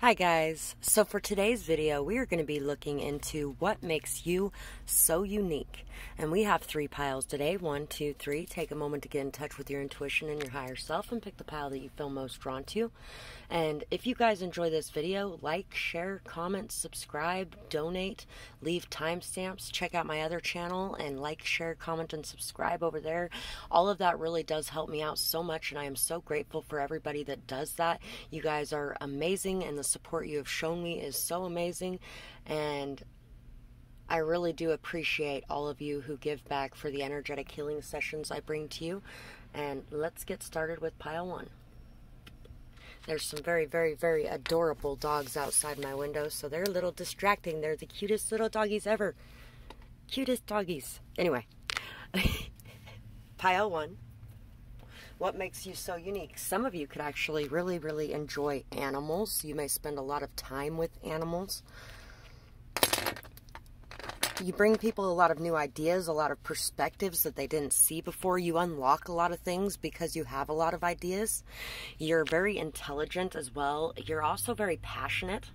Hi guys, so for today's video we are going to be looking into what makes you so unique, and we have 3 piles today. 1, 2, 3. Take a moment to get in touch with your intuition and your higher self and pick the pile that you feel most drawn to. And if you guys enjoy this video, like, share, comment, subscribe, donate, leave timestamps, check out my other channel and like, share, comment, and subscribe over there. All of that really does help me out so much, and I am so grateful for everybody that does that. You guys are amazing, and the support you have shown me is so amazing, and I really do appreciate all of you who give back for the energetic healing sessions I bring to you. And let's get started with pile 1. There's some very, very, very adorable dogs outside my window, so they're a little distracting. They're the cutest little doggies ever. Cutest doggies. Anyway, pile 1. What makes you so unique? Some of you could actually really, really enjoy animals. You may spend a lot of time with animals. You bring people a lot of new ideas, a lot of perspectives that they didn't see before. You unlock a lot of things because you have a lot of ideas. You're very intelligent as well. You're also very passionate,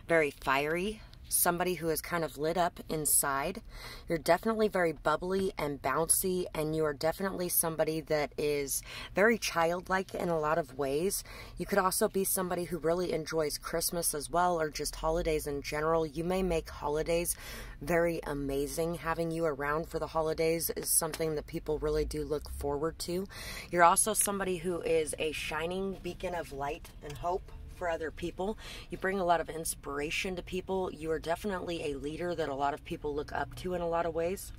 very fiery. Somebody who is kind of lit up inside. You're definitely very bubbly and bouncy, and you are definitely somebody that is very childlike in a lot of ways. You could also be somebody who really enjoys Christmas as well, or just holidays in general. You may make holidays very amazing. Having you around for the holidays is something that people really do look forward to. You're also somebody who is a shining beacon of light and hope for other people. You bring a lot of inspiration to people. You are definitely a leader that a lot of people look up to in a lot of ways.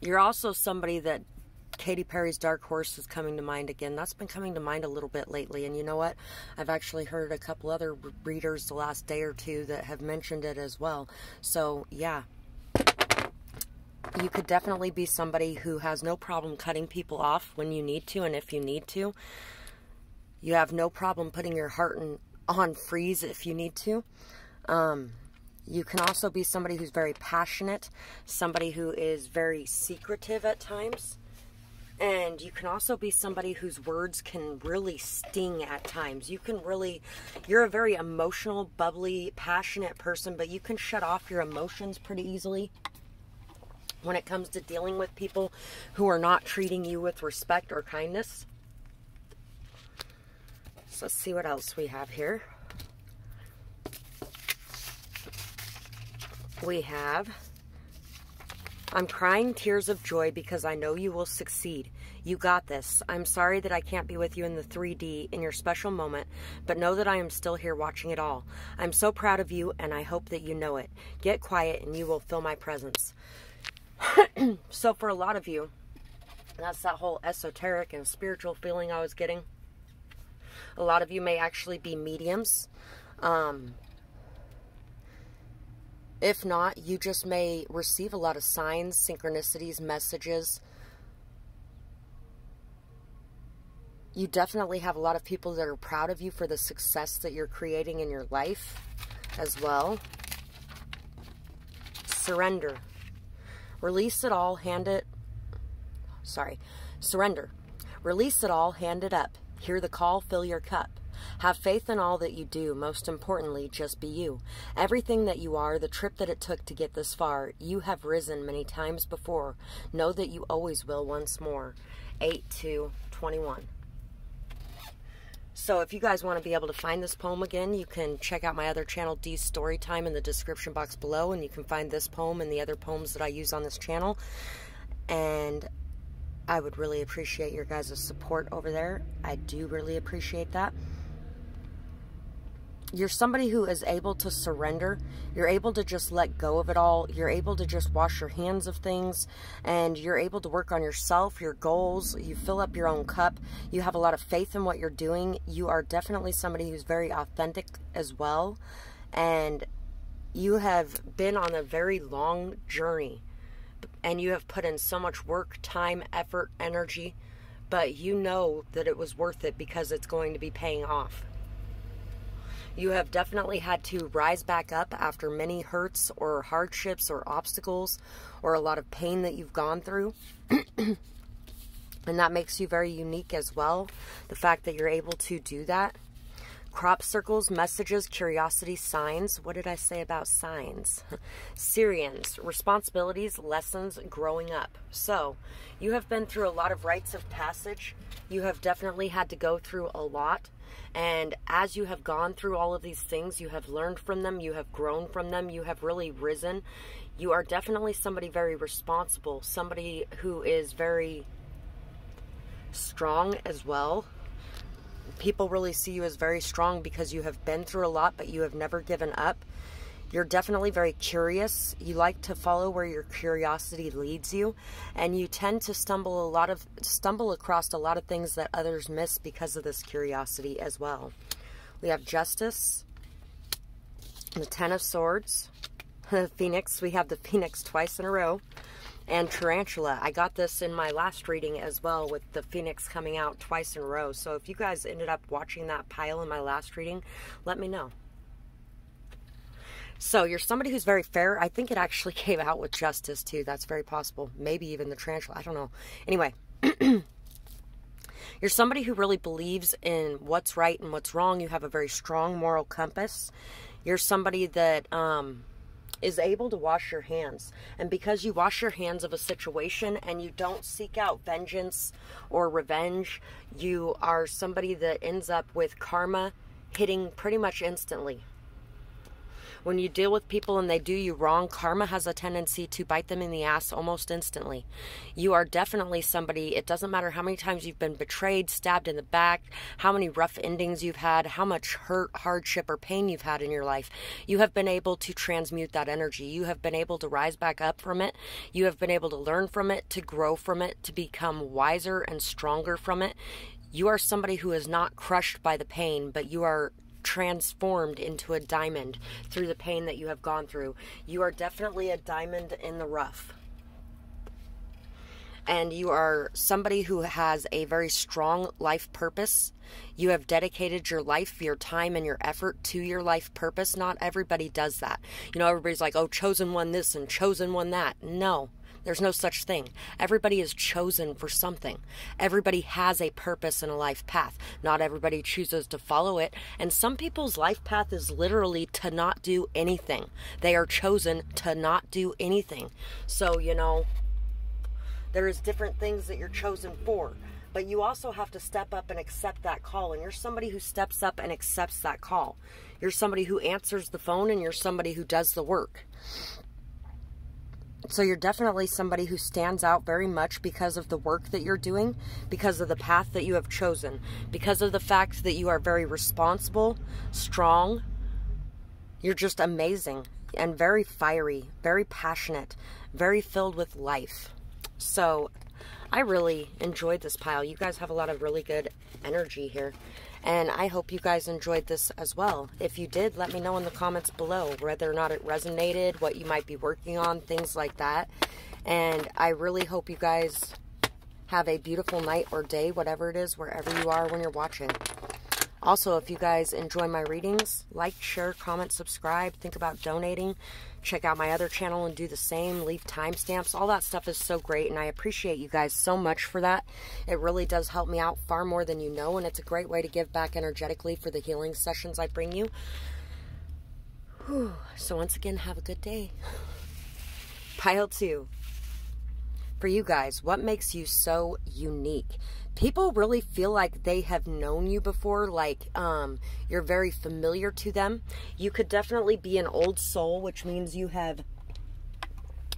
You're also somebody that Katy Perry's Dark Horse is coming to mind again. That's been coming to mind a little bit lately, and you know what? I've actually heard a couple other readers the last day or two that have mentioned it as well. So yeah, you could definitely be somebody who has no problem cutting people off when you need to, and if you need to. You have no problem putting your heart on freeze if you need to. You can also be somebody who's very passionate, somebody who is very secretive at times. And you can also be somebody whose words can really sting at times. You're a very emotional, bubbly, passionate person, but you can shut off your emotions pretty easily when it comes to dealing with people who are not treating you with respect or kindness. So let's see what else we have here. We have, I'm crying tears of joy because I know you will succeed. You got this. I'm sorry that I can't be with you in the 3D in your special moment, but know that I am still here watching it all. I'm so proud of you, and I hope that you know it. Get quiet and you will feel my presence. So for a lot of you, that's that whole esoteric and spiritual feeling I was getting. A lot of you may actually be mediums. If not, you just may receive a lot of signs, synchronicities, messages. You definitely have a lot of people that are proud of you for the success that you're creating in your life as well. Surrender. Release it all, surrender. Release it all, hand it up. Hear the call, fill your cup. Have faith in all that you do. Most importantly, just be you. Everything that you are, the trip that it took to get this far, you have risen many times before. Know that you always will once more. 8/2/21. So if you guys want to be able to find this poem again, you can check out my other channel, D's Storytime, in the description box below, and you can find this poem and the other poems that I use on this channel. And I would really appreciate your guys' support over there. I do really appreciate that. You're somebody who is able to surrender. You're able to just let go of it all. You're able to just wash your hands of things, and you're able to work on yourself, your goals. You fill up your own cup. You have a lot of faith in what you're doing. You are definitely somebody who's very authentic as well, and you have been on a very long journey, and you have put in so much work, time, effort, energy, but you know that it was worth it because it's going to be paying off. You have definitely had to rise back up after many hurts or hardships or obstacles or a lot of pain that you've gone through. And that makes you very unique as well. The fact that you're able to do that. Crop circles, messages, curiosity, signs. What did I say about signs? Syrians, responsibilities, lessons, growing up. So, you have been through a lot of rites of passage. You have definitely had to go through a lot. And as you have gone through all of these things, you have learned from them, you have grown from them, you have really risen. You are definitely somebody very responsible, somebody who is very strong as well. People really see you as very strong because you have been through a lot, but you have never given up. You're definitely very curious. You like to follow where your curiosity leads you, and you tend to stumble across a lot of things that others miss because of this curiosity as well. We have Justice, the Ten of Swords, the Phoenix. We have the Phoenix twice in a row. And Tarantula. I got this in my last reading as well, with the Phoenix coming out twice in a row. So if you guys ended up watching that pile in my last reading, let me know. So you're somebody who's very fair. I think it actually came out with Justice too. That's very possible. Maybe even the Tarantula. I don't know. Anyway. You're somebody who really believes in what's right and what's wrong. You have a very strong moral compass. You're somebody that is able to wash your hands. And because you wash your hands of a situation and you don't seek out vengeance or revenge, you are somebody that ends up with karma hitting pretty much instantly. When you deal with people and they do you wrong, karma has a tendency to bite them in the ass almost instantly. You are definitely somebody, it doesn't matter how many times you've been betrayed, stabbed in the back, how many rough endings you've had, how much hurt, hardship, or pain you've had in your life. You have been able to transmute that energy. You have been able to rise back up from it. You have been able to learn from it, to grow from it, to become wiser and stronger from it. You are somebody who is not crushed by the pain, but you are transformed into a diamond through the pain that you have gone through. You are definitely a diamond in the rough. And you are somebody who has a very strong life purpose. You have dedicated your life, your time, and your effort to your life purpose. Not everybody does that. You know, everybody's like, oh, chosen one this and chosen one that. No. There's no such thing. Everybody is chosen for something. Everybody has a purpose and a life path. Not everybody chooses to follow it. And some people's life path is literally to not do anything. They are chosen to not do anything. So, you know, there is different things that you're chosen for. But you also have to step up and accept that call. And you're somebody who steps up and accepts that call. You're somebody who answers the phone, and you're somebody who does the work. So you're definitely somebody who stands out very much because of the work that you're doing, because of the path that you have chosen, because of the fact that you are very responsible, strong. You're just amazing and very fiery, very passionate, very filled with life. So I really enjoyed this pile. You guys have a lot of really good energy here. And I hope you guys enjoyed this as well. If you did, let me know in the comments below whether or not it resonated, what you might be working on, things like that. And I really hope you guys have a beautiful night or day, whatever it is, wherever you are when you're watching. Also, if you guys enjoy my readings, like, share, comment, subscribe, think about donating, check out my other channel and do the same, leave timestamps. All that stuff is so great, and I appreciate you guys so much for that. It really does help me out far more than you know, and it's a great way to give back energetically for the healing sessions I bring you. Whew. So once again, have a good day. Pile 2. For you guys, what makes you so unique? People really feel like they have known you before, like you're very familiar to them. You could definitely be an old soul, which means you have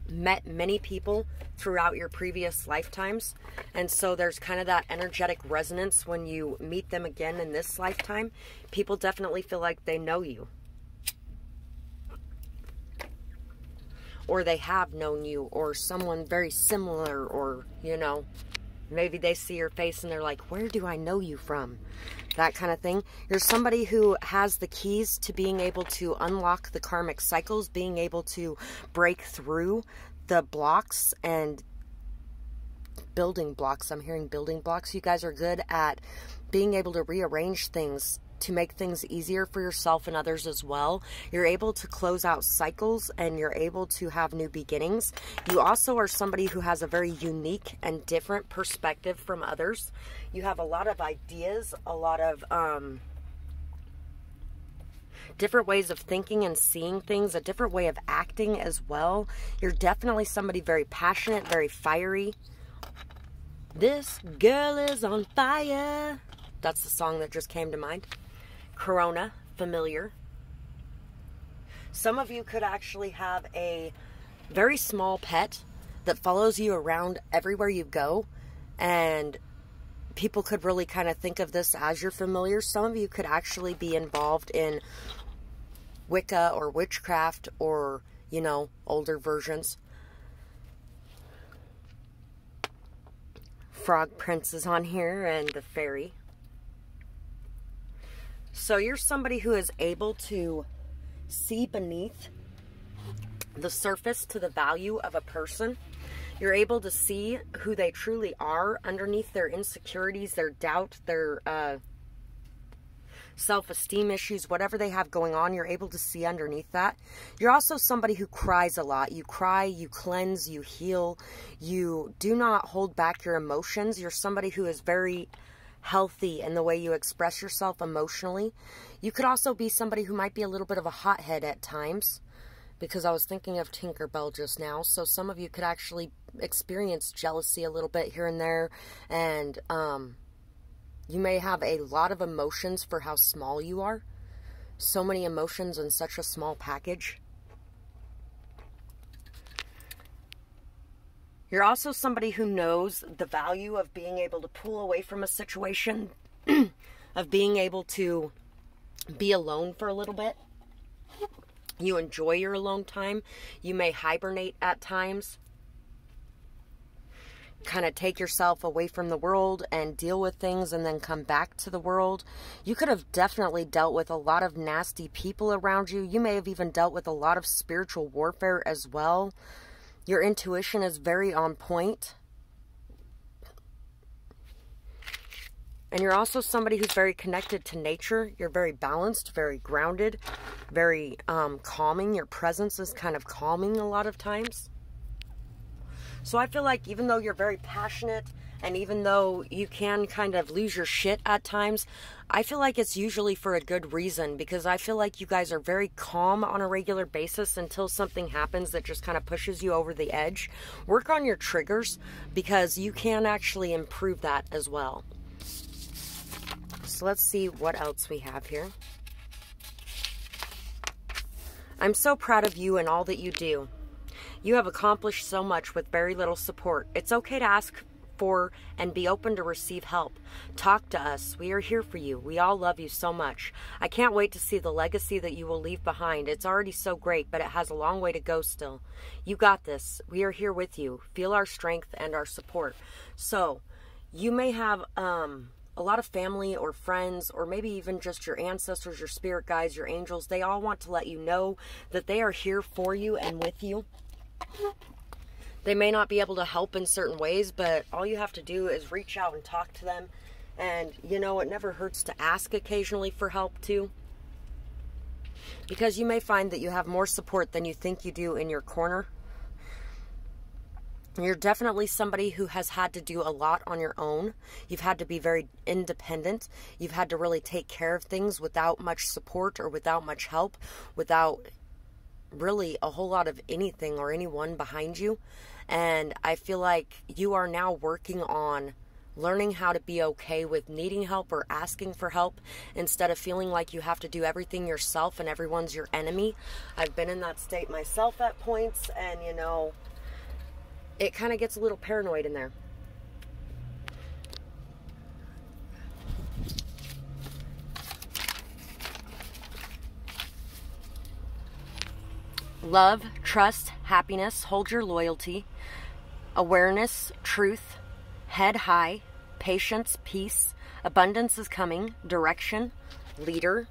met many people throughout your previous lifetimes. And so there's kind of that energetic resonance when you meet them again in this lifetime. People definitely feel like they know you. Or they have known you, or someone very similar, or, you know, maybe they see your face and they're like, where do I know you from? That kind of thing. You're somebody who has the keys to being able to unlock the karmic cycles, being able to break through the blocks and building blocks. I'm hearing building blocks. You guys are good at being able to rearrange things to make things easier for yourself and others as well. You're able to close out cycles and you're able to have new beginnings. You also are somebody who has a very unique and different perspective from others. You have a lot of ideas, a lot of different ways of thinking and seeing things, a different way of acting as well. You're definitely somebody very passionate, very fiery. This girl is on fire. That's the song that just came to mind. Corona, familiar. Some of you could actually have a very small pet that follows you around everywhere you go, and people could really kind of think of this as your familiar. Some of you could actually be involved in Wicca or witchcraft or, you know, older versions. Frog Prince is on here and the fairy. So you're somebody who is able to see beneath the surface to the value of a person. You're able to see who they truly are underneath their insecurities, their doubt, their self-esteem issues, whatever they have going on. You're able to see underneath that. You're also somebody who cries a lot. You cry, you cleanse, you heal. You do not hold back your emotions. You're somebody who is very healthy in the way you express yourself emotionally. You could also be somebody who might be a little bit of a hothead at times, because I was thinking of Tinkerbell just now. So some of you could actually experience jealousy a little bit here and there, and you may have a lot of emotions for how small you are. So many emotions in such a small package. You're also somebody who knows the value of being able to pull away from a situation, of being able to be alone for a little bit. You enjoy your alone time. You may hibernate at times. Kind of take yourself away from the world and deal with things and then come back to the world. You could have definitely dealt with a lot of nasty people around you. You may have even dealt with a lot of spiritual warfare as well. Your intuition is very on point. And you're also somebody who's very connected to nature. You're very balanced, very grounded, very calming. Your presence is kind of calming a lot of times. So I feel like even though you're very passionate and even though you can kind of lose your shit at times, I feel like it's usually for a good reason, because I feel like you guys are very calm on a regular basis until something happens that just kind of pushes you over the edge. Work on your triggers, because you can actually improve that as well. So let's see what else we have here. I'm so proud of you and all that you do. You have accomplished so much with very little support. It's okay to ask for and be open to receive help. Talk to us. We are here for you. We all love you so much. I can't wait to see the legacy that you will leave behind. It's already so great, but it has a long way to go still. You got this. We are here with you. Feel our strength and our support. So, you may have a lot of family or friends, or maybe even just your ancestors, your spirit guides, your angels. They all want to let you know that they are here for you and with you. They may not be able to help in certain ways, but all you have to do is reach out and talk to them. And, you know, it never hurts to ask occasionally for help, too. Because you may find that you have more support than you think you do in your corner. You're definitely somebody who has had to do a lot on your own. You've had to be very independent. You've had to really take care of things without much support or without much help, without really a whole lot of anything or anyone behind you. And I feel like you are now working on learning how to be okay with needing help or asking for help, instead of feeling like you have to do everything yourself and everyone's your enemy. I've been in that state myself at points, and you know, it kind of gets a little paranoid in there. Love, trust, happiness, hold your loyalty, awareness, truth, head high, patience, peace, abundance is coming, direction, leader,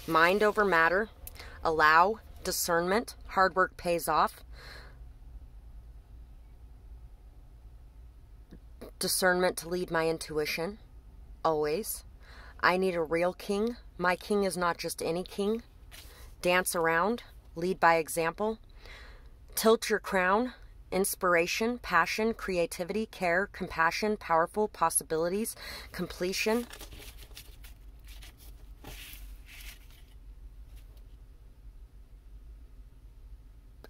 mind over matter, allow, discernment, hard work pays off, Discernment to lead my intuition, always. I need a real king. My king is not just any king. Dance around, lead by example. Tilt your crown, inspiration, passion, creativity, care, compassion, powerful, possibilities, completion.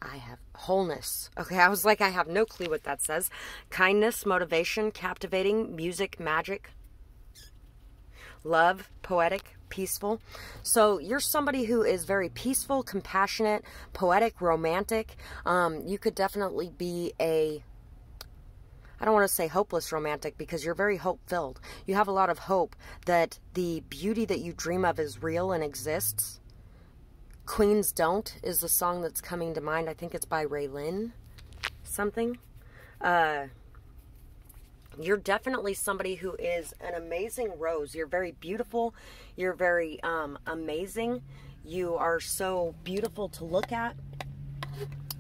I have wholeness. Okay, I was like, I have no clue what that says. Kindness, motivation, captivating, music, magic, love, poetic, peaceful. So you're somebody who is very peaceful, compassionate, poetic, romantic. You could definitely be a, I don't want to say hopeless romantic, because you're very hope-filled. You have a lot of hope that the beauty that you dream of is real and exists. Queens Don't is the song that's coming to mind. I think it's by Raylyn something. You're definitely somebody who is an amazing rose. You're very beautiful. You're very amazing. You are so beautiful to look at.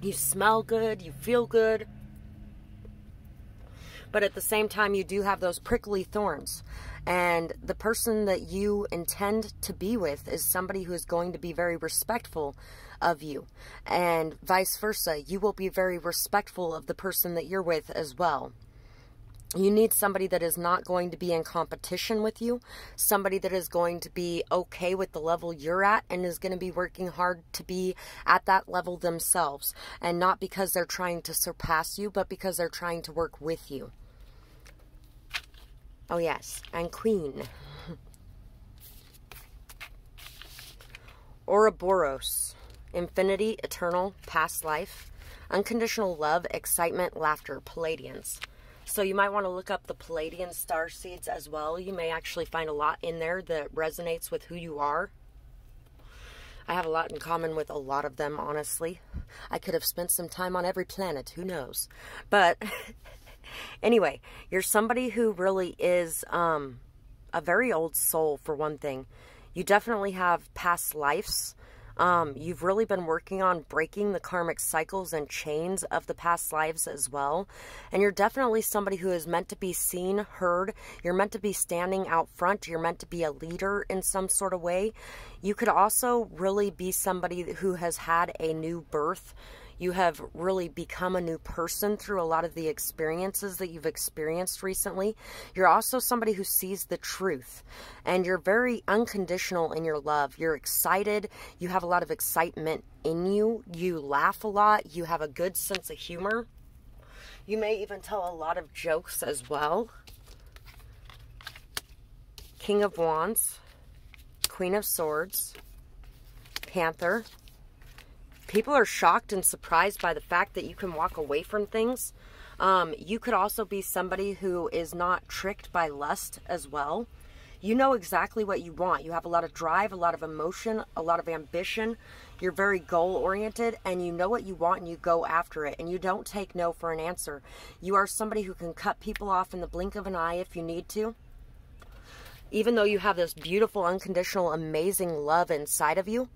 You smell good. You feel good. But at the same time, you do have those prickly thorns. And the person that you intend to be with is somebody who is going to be very respectful of you. And vice versa, you will be very respectful of the person that you're with as well. You need somebody that is not going to be in competition with you. Somebody that is going to be okay with the level you're at and is going to be working hard to be at that level themselves. And not because they're trying to surpass you, but because they're trying to work with you. Oh yes, and Queen. Ouroboros. Infinity, eternal, past life. Unconditional love, excitement, laughter. Palladians. So you might want to look up the Palladian star seeds as well. You may actually find a lot in there that resonates with who you are. I have a lot in common with a lot of them, honestly. I could have spent some time on every planet, who knows. But anyway, you're somebody who really is a very old soul, for one thing. You definitely have past lives. You've really been working on breaking the karmic cycles and chains of the past lives as well. And you're definitely somebody who is meant to be seen, heard. You're meant to be standing out front. You're meant to be a leader in some sort of way. You could also really be somebody who has had a new birth. You have really become a new person through a lot of the experiences that you've experienced recently. You're also somebody who sees the truth. And you're very unconditional in your love. You're excited. You have a lot of excitement in you. You laugh a lot. You have a good sense of humor. You may even tell a lot of jokes as well. King of Wands. Queen of Swords. Panther. People are shocked and surprised by the fact that you can walk away from things. You could also be somebody who is not tricked by lust as well. You know exactly what you want. You have a lot of drive, a lot of emotion, a lot of ambition. You're very goal-oriented, and you know what you want, and you go after it. And you don't take no for an answer. You are somebody who can cut people off in the blink of an eye if you need to. Even though you have this beautiful, unconditional, amazing love inside of you,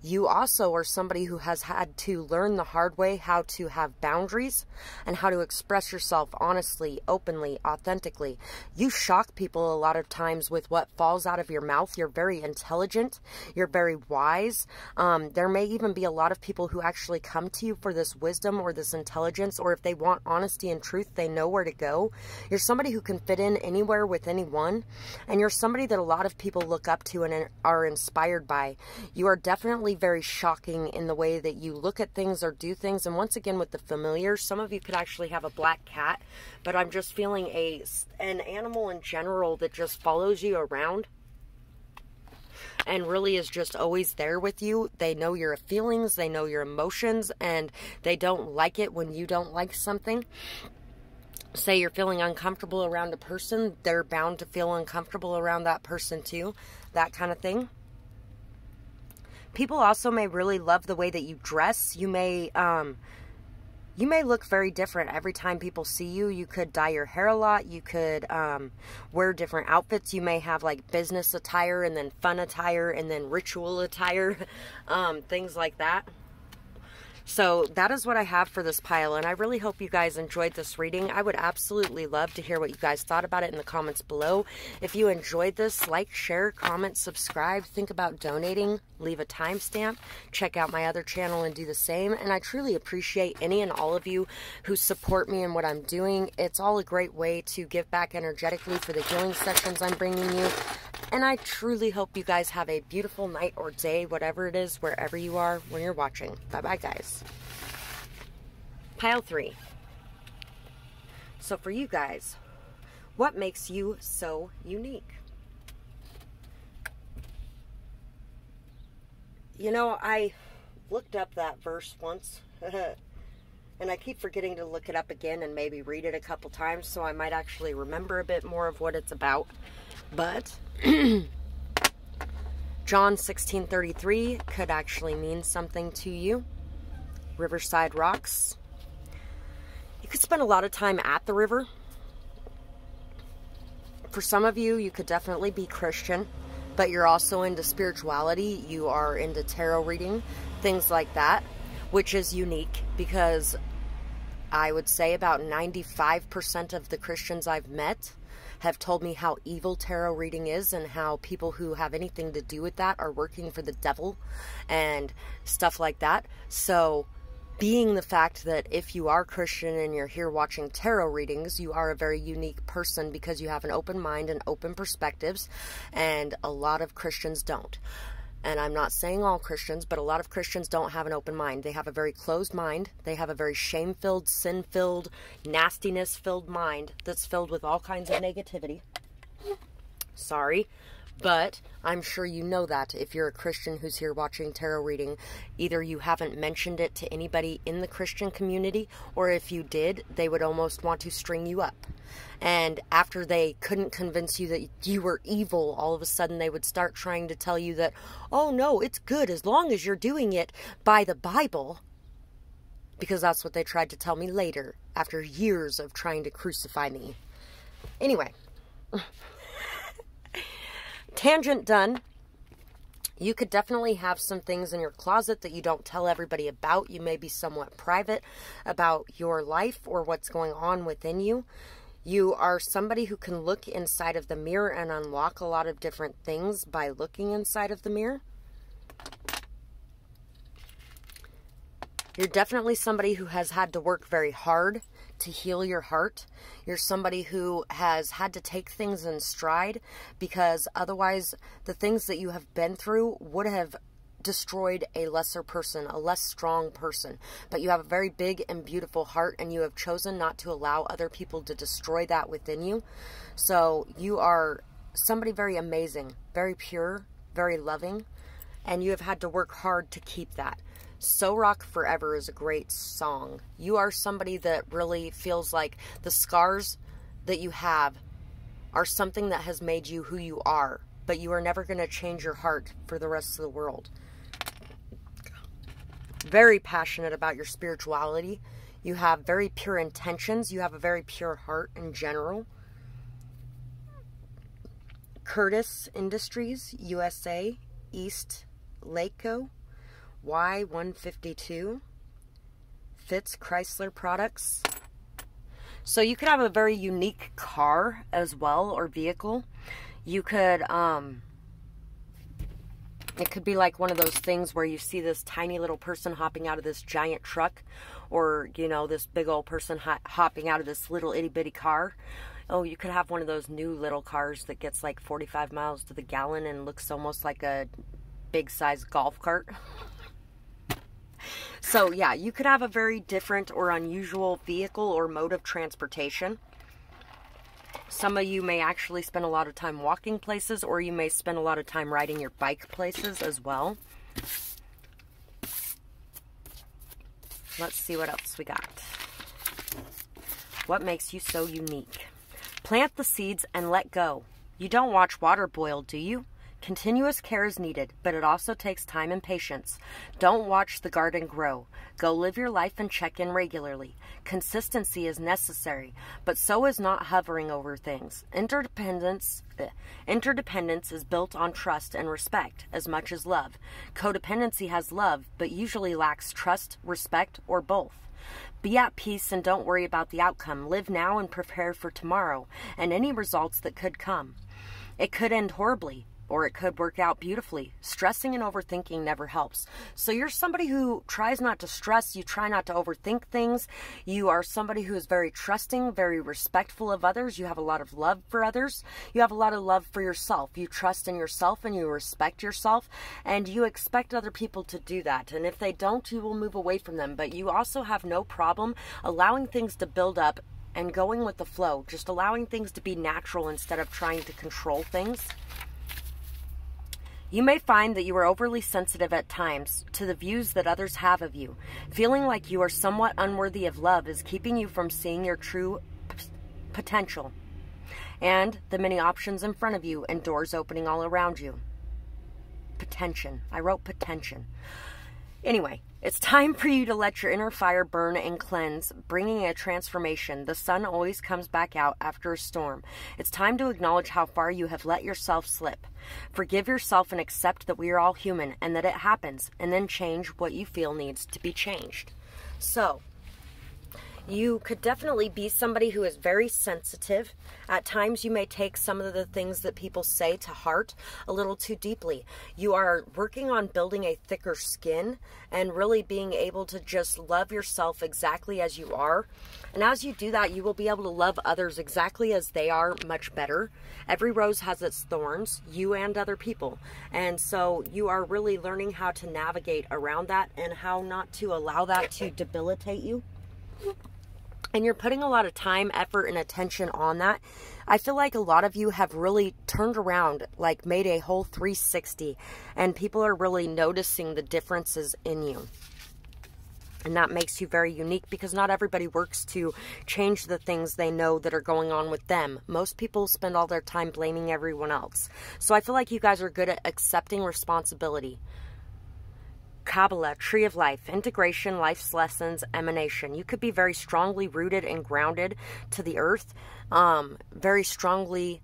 you also are somebody who has had to learn the hard way how to have boundaries and how to express yourself honestly, openly, authentically. You shock people a lot of times with what falls out of your mouth. You're very intelligent. You're very wise. There may even be a lot of people who actually come to you for this wisdom or this intelligence, or if they want honesty and truth, they know where to go. You're somebody who can fit in anywhere with anyone, and you're somebody that a lot of people look up to and are inspired by. You are definitely very shocking in the way that you look at things or do things. And once again, with the familiar, some of you could actually have a black cat, but I'm just feeling an animal in general that just follows you around and really is just always there with you. They know your feelings, they know your emotions, and they don't like it when you don't like something. Say you're feeling uncomfortable around a person, they're bound to feel uncomfortable around that person too. That kind of thing. People also may really love the way that you dress. You may look very different every time people see you. You could dye your hair a lot. You could wear different outfits. You may have like business attire and then fun attire and then ritual attire, things like that. So that is what I have for this pile, and I really hope you guys enjoyed this reading. I would absolutely love to hear what you guys thought about it in the comments below. If you enjoyed this, like, share, comment, subscribe, think about donating, leave a timestamp, check out my other channel and do the same. And I truly appreciate any and all of you who support me in what I'm doing. It's all a great way to give back energetically for the healing sessions I'm bringing you. And I truly hope you guys have a beautiful night or day, whatever it is, wherever you are when you're watching. Bye-bye, guys. Pile 3. So for you guys, what makes you so unique? You know, I looked up that verse once, and I keep forgetting to look it up again and maybe read it a couple times, so I might actually remember a bit more of what it's about. But John 16:33 could actually mean something to you. Riverside rocks. You could spend a lot of time at the river. For some of you, you could definitely be Christian, but you're also into spirituality. You are into tarot reading, things like that, which is unique because I would say about 95% of the Christians I've met have told me how evil tarot reading is and how people who have anything to do with that are working for the devil and stuff like that. So being the fact that if you are Christian and you're here watching tarot readings, you are a very unique person because you have an open mind and open perspectives, and a lot of Christians don't. And I'm not saying all Christians, but a lot of Christians don't have an open mind. They have a very closed mind. They have a very shame-filled, sin-filled, nastiness-filled mind that's filled with all kinds of negativity. Sorry, but I'm sure you know that if you're a Christian who's here watching tarot reading. Either you haven't mentioned it to anybody in the Christian community, or if you did, they would almost want to string you up. And after they couldn't convince you that you were evil, all of a sudden they would start trying to tell you that, oh no, it's good as long as you're doing it by the Bible. Because that's what they tried to tell me later, after years of trying to crucify me. Anyway. Tangent done. You could definitely have some things in your closet that you don't tell everybody about. You may be somewhat private about your life or what's going on within you. You are somebody who can look inside of the mirror and unlock a lot of different things by looking inside of the mirror. You're definitely somebody who has had to work very hard to heal your heart. You're somebody who has had to take things in stride, because otherwise the things that you have been through would have destroyed a lesser person, a less strong person. But you have a very big and beautiful heart, and you have chosen not to allow other people to destroy that within you. So you are somebody very amazing, very pure, very loving, and you have had to work hard to keep that. So Rock Forever is a great song. You are somebody that really feels like the scars that you have are something that has made you who you are, but you are never going to change your heart for the rest of the world. Very passionate about your spirituality. You have very pure intentions. You have a very pure heart in general. Curtis Industries, USA, East Lakeco, Y152, Fitz Chrysler Products. So you could have a very unique car as well, or vehicle. You could, it could be like one of those things where you see this tiny little person hopping out of this giant truck, or, you know, this big old person hopping out of this little itty bitty car. Oh, you could have one of those new little cars that gets like 45 miles to the gallon and looks almost like a big size golf cart. So yeah, you could have a very different or unusual vehicle or mode of transportation. Some of you may actually spend a lot of time walking places, or you may spend a lot of time riding your bike places as well. Let's see what else we got. What makes you so unique? Plant the seeds and let go. You don't watch water boil, do you? Continuous care is needed, but it also takes time and patience. Don't watch the garden grow. Go live your life and check in regularly. Consistency is necessary, but so is not hovering over things. Interdependence is built on trust and respect as much as love. Codependency has love, but usually lacks trust, respect, or both. Be at peace and don't worry about the outcome. Live now and prepare for tomorrow and any results that could come. It could end horribly, or it could work out beautifully. Stressing and overthinking never helps. So you're somebody who tries not to stress. You try not to overthink things. You are somebody who is very trusting, very respectful of others. You have a lot of love for others. You have a lot of love for yourself. You trust in yourself and you respect yourself, and you expect other people to do that. And if they don't, you will move away from them. But you also have no problem allowing things to build up and going with the flow. Just allowing things to be natural instead of trying to control things. You may find that you are overly sensitive at times to the views that others have of you. Feeling like you are somewhat unworthy of love is keeping you from seeing your true potential and the many options in front of you and doors opening all around you. Potential. I wrote potential. Anyway, it's time for you to let your inner fire burn and cleanse, bringing a transformation. The sun always comes back out after a storm. It's time to acknowledge how far you have let yourself slip. Forgive yourself and accept that we are all human and that it happens, and then change what you feel needs to be changed. So, you could definitely be somebody who is very sensitive. At times you may take some of the things that people say to heart a little too deeply. You are working on building a thicker skin and really being able to just love yourself exactly as you are. And as you do that, you will be able to love others exactly as they are much better. Every rose has its thorns, you and other people. And so you are really learning how to navigate around that and how not to allow that to debilitate you. And you're putting a lot of time, effort, and attention on that. I feel like a lot of you have really turned around, like made a whole 360, and people are really noticing the differences in you. And that makes you very unique because not everybody works to change the things they know that are going on with them. Most people spend all their time blaming everyone else. So I feel like you guys are good at accepting responsibility. Kabbalah, Tree of Life, integration, life's lessons, emanation. You could be very strongly rooted and grounded to the earth, very strongly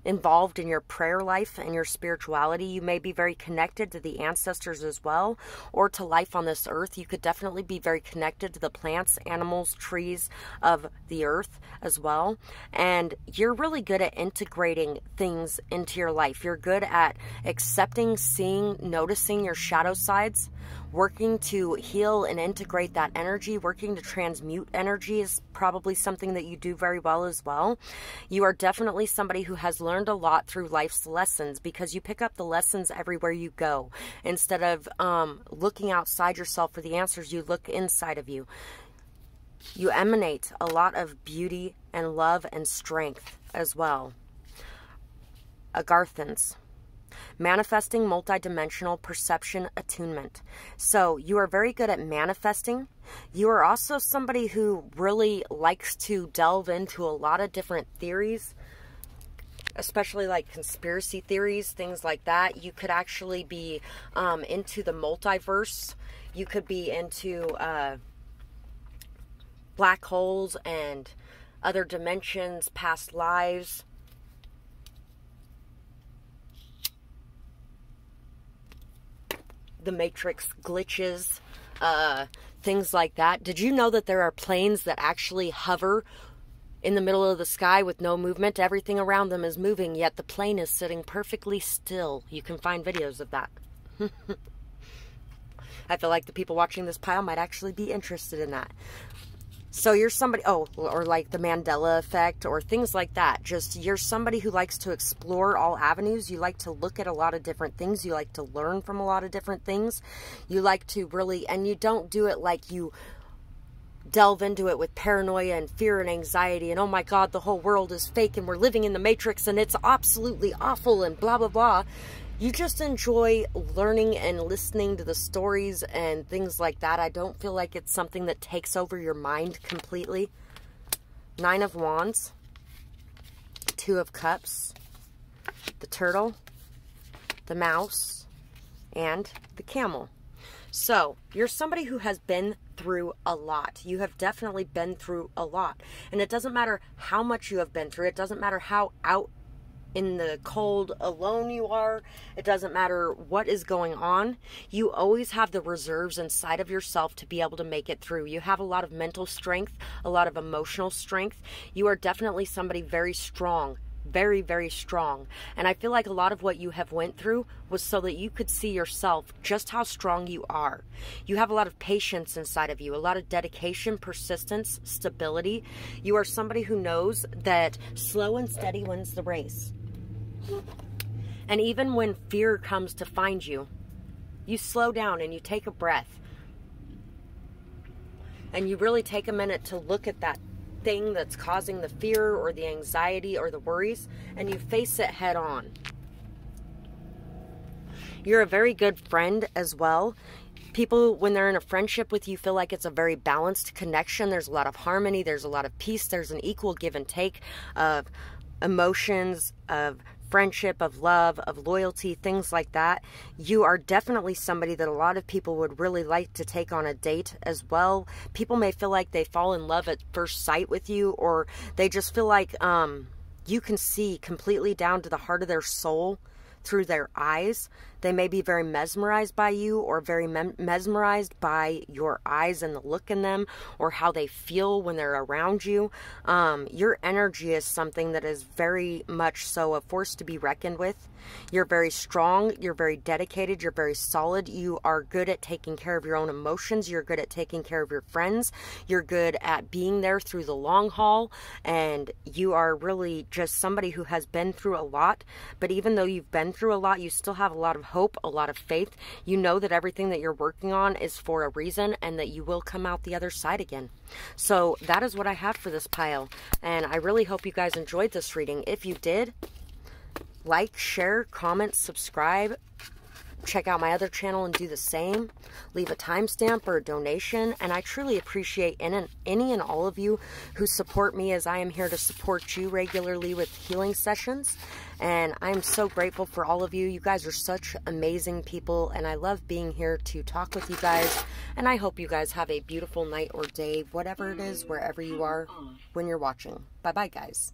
involved in your prayer life and your spirituality. You may be very connected to the ancestors as well, or to life on this earth. You could definitely be very connected to the plants, animals, trees of the earth as well. And you're really good at integrating things into your life. You're good at accepting, seeing, noticing your shadow sides, working to heal and integrate that energy, working to transmute energy is probably something that you do very well as well. You are definitely somebody who has learned a lot through life's lessons because you pick up the lessons everywhere you go. Instead of looking outside yourself for the answers, you look inside of you. You emanate a lot of beauty and love and strength as well. Agarthans. Manifesting multidimensional perception attunement. So you are very good at manifesting. You are also somebody who really likes to delve into a lot of different theories, especially like conspiracy theories, things like that. You could actually be into the multiverse. You could be into black holes and other dimensions, past lives. The Matrix glitches, things like that. Did you know that there are planes that actually hover in the middle of the sky with no movement? Everything around them is moving, yet the plane is sitting perfectly still. You can find videos of that. I feel like the people watching this pile might actually be interested in that. So you're somebody, oh, or like the Mandela effect or things like that. Just you're somebody who likes to explore all avenues. You like to look at a lot of different things. You like to learn from a lot of different things. You like to really, and you don't do it like you delve into it with paranoia and fear and anxiety and, oh my God, the whole world is fake and we're living in the Matrix and it's absolutely awful and blah, blah, blah. You just enjoy learning and listening to the stories and things like that. I don't feel like it's something that takes over your mind completely. 9 of Wands, 2 of Cups, the Turtle, the the mouse, and the camel. So, you're somebody who has been through a lot. You have definitely been through a lot. And it doesn't matter how much you have been through. It doesn't matter how out in the cold alone you are. It doesn't matter what is going on. You always have the reserves inside of yourself to be able to make it through. You have a lot of mental strength, a lot of emotional strength. You are definitely somebody very strong. Very, very strong. And I feel like a lot of what you have went through was so that you could see yourself just how strong you are. You have a lot of patience inside of you, a lot of dedication, persistence, stability. You are somebody who knows that slow and steady wins the race. And even when fear comes to find you, you slow down and you take a breath. And you really take a minute to look at that thing that's causing the fear or the anxiety or the worries, and you face it head on. You're a very good friend as well. People, when they're in a friendship with you, feel like it's a very balanced connection. There's a lot of harmony. There's a lot of peace. There's an equal give and take of emotions, of friendship, of love, of loyalty, things like that. You are definitely somebody that a lot of people would really like to take on a date as well. People may feel like they fall in love at first sight with you, or they just feel like you can see completely down to the heart of their soul through their eyes. They may be very mesmerized by you, or very mesmerized by your eyes and the look in them, or how they feel when they're around you. Your energy is something that is very much so a force to be reckoned with. You're very strong. You're very dedicated. You're very solid. You are good at taking care of your own emotions. You're good at taking care of your friends. You're good at being there through the long haul. And you are really just somebody who has been through a lot. But even though you've been through a lot, you still have a lot of hope, a lot of faith. You know that everything that you're working on is for a reason, and that you will come out the other side again. So that is what I have for this pile. And I really hope you guys enjoyed this reading. If you did, like, share, comment, subscribe. Check out my other channel and do the same. Leave a timestamp or a donation. And I truly appreciate any and all of you who support me, as I am here to support you regularly with healing sessions. And I'm so grateful for all of you. You guys are such amazing people, and I love being here to talk with you guys. And I hope you guys have a beautiful night or day, whatever it is, wherever you are when you're watching. Bye-bye, guys.